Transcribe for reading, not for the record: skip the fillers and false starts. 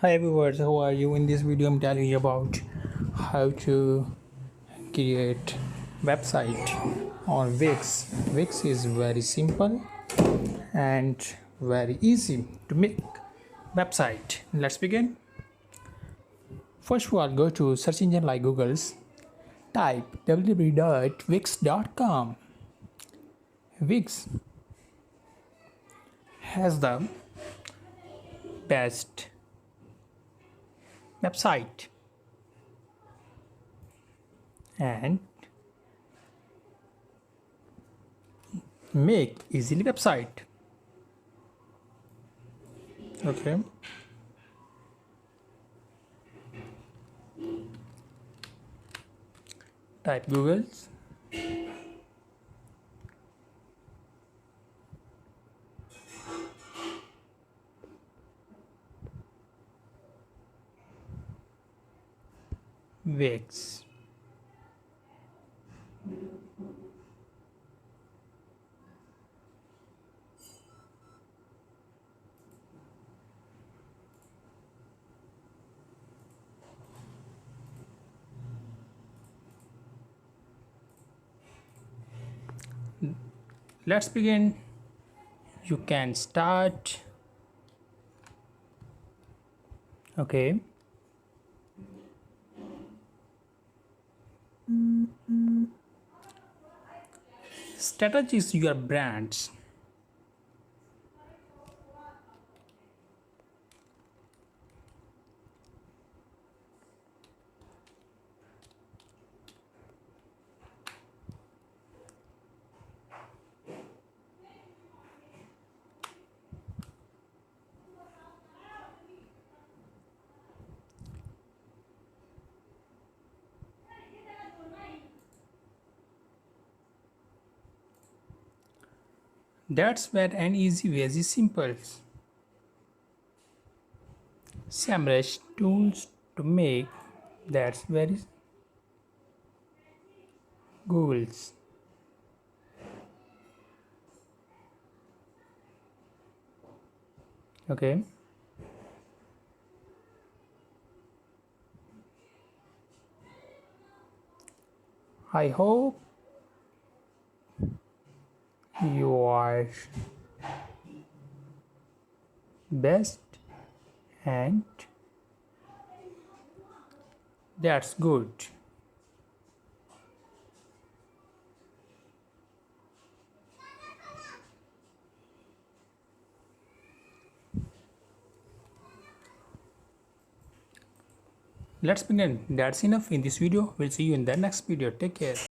Hi viewers, how are you? In this video I'm telling you about how to create website on Wix. Wix is very simple and very easy to make website. Let's begin. First of all, go to search engine like Google's, type www.wix.com. Wix has the best website and make easily website. Okay, type Google's, Wix. Let's begin. You can start. Okay, strategies your brands. That's where an easy way is simple. SEMrush tools to make. That's very Google's. Okay, I hope you are best and that's good. Let's begin. That's enough in this video. We'll see you in the next video. Take care.